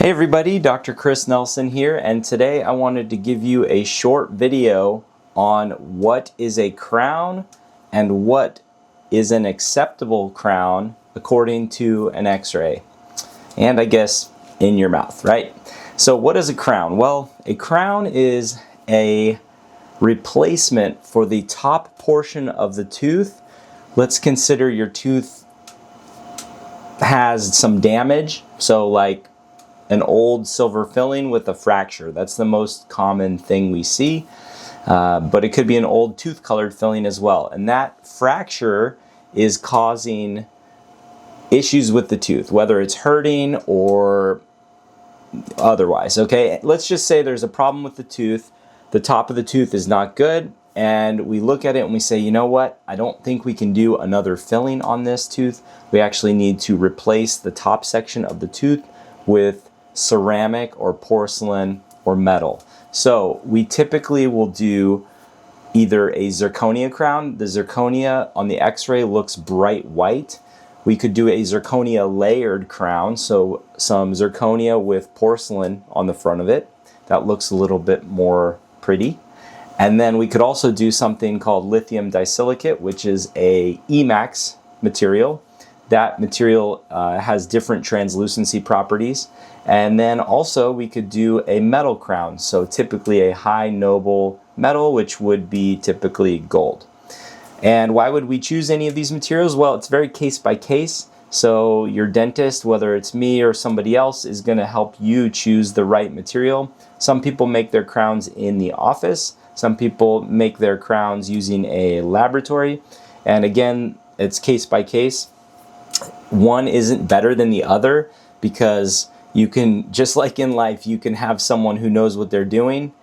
Hey everybody, Dr. Chris Nelson here, and today I wanted to give you a short video on what is a crown and what is an acceptable crown according to an x-ray. And I guess in your mouth, right? So what is a crown? Well, a crown is a replacement for the top portion of the tooth. Let's consider your tooth has some damage, so like an old silver filling with a fracture. That's the most common thing we see, but it could be an old tooth colored filling as well, and that fracture is causing issues with the tooth, whether it's hurting or otherwise. Okay, let's just say there's a problem with the tooth. The top of the tooth is not good, and we look at it and we say, you know what, I don't think we can do another filling on this tooth. We actually need to replace the top section of the tooth with ceramic or porcelain or metal. So we typically will do either a zirconia crown. The zirconia on the x-ray looks bright white. We could do a zirconia layered crown, so some zirconia with porcelain on the front of it. That looks a little bit more pretty. And then we could also do something called lithium disilicate, which is a EMAX material. That material has different translucency properties. And then also we could do a metal crown, so typically a high noble metal, which would be typically gold. And why would we choose any of these materials? Well, it's very case by case. So your dentist, whether it's me or somebody else, is going to help you choose the right material. Some people make their crowns in the office. Some people make their crowns using a laboratory. And again, it's case by case. One isn't better than the other, because you can, just like in life, you can have someone who knows what they're doing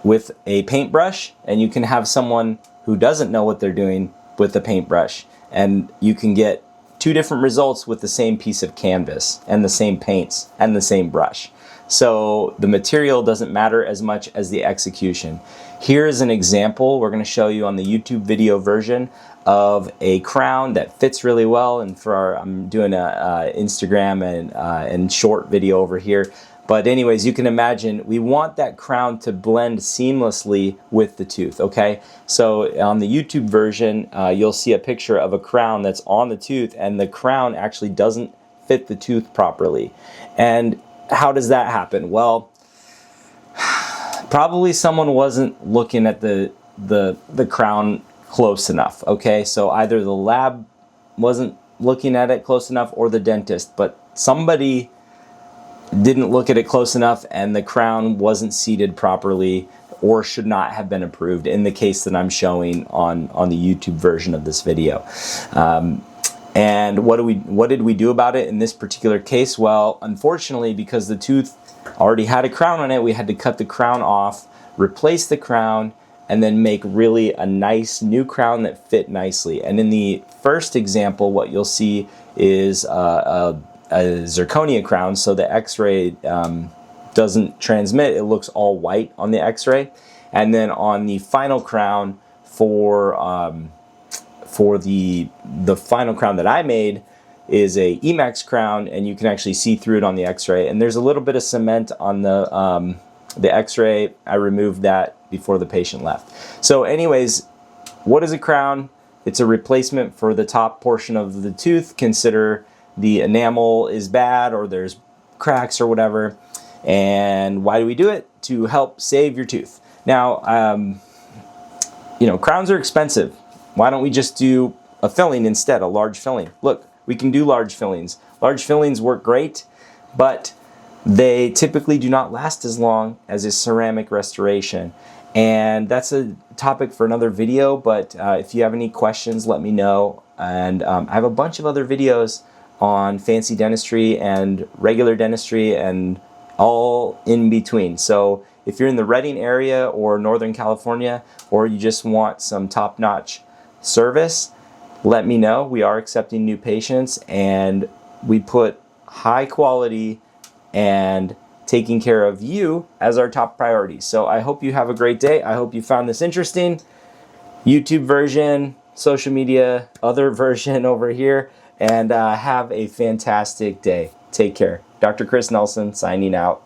with a paintbrush, and you can have someone who doesn't know what they're doing with a paintbrush. And you can get two different results with the same piece of canvas and the same paints and the same brush. So the material doesn't matter as much as the execution. Here is an example we're going to show you on the YouTube video version of a crown that fits really well. And for our, I'm doing a Instagram and short video over here. But anyways, you can imagine we want that crown to blend seamlessly with the tooth, okay? So on the YouTube version, you'll see a picture of a crown that's on the tooth, and the crown actually doesn't fit the tooth properly. And how does that happen? Well, probably someone wasn't looking at the crown close enough, okay? So either the lab wasn't looking at it close enough or the dentist, but somebody didn't look at it close enough and the crown wasn't seated properly or should not have been approved in the case that I'm showing on the YouTube version of this video. And what did we do about it in this particular case? Well, unfortunately, because the tooth already had a crown on it, we had to cut the crown off, replace the crown, and then make really a nice new crown that fit nicely. And in the first example, what you'll see is a zirconia crown, so the x-ray doesn't transmit. It looks all white on the x-ray. And then on the final crown for the final crown that I made is a EMAX crown, and you can actually see through it on the x-ray. And there's a little bit of cement on the x-ray. I removed that before the patient left. So anyways, what is a crown? It's a replacement for the top portion of the tooth. Consider the enamel is bad or there's cracks or whatever. And why do we do it? To help save your tooth. Now, you know, crowns are expensive. Why don't we just do a filling instead, a large filling? Look, we can do large fillings. Large fillings work great, but they typically do not last as long as a ceramic restoration. And that's a topic for another video, but if you have any questions, let me know. And I have a bunch of other videos on fancy dentistry and regular dentistry and all in between. So if you're in the Redding area or Northern California, or you just want some top-notch service, let me know. We are accepting new patients, and we put high quality and taking care of you as our top priority. So I hope you have a great day. I hope you found this interesting. YouTube version, social media, other version over here, and have a fantastic day. Take care. Dr. Chris Nelson signing out.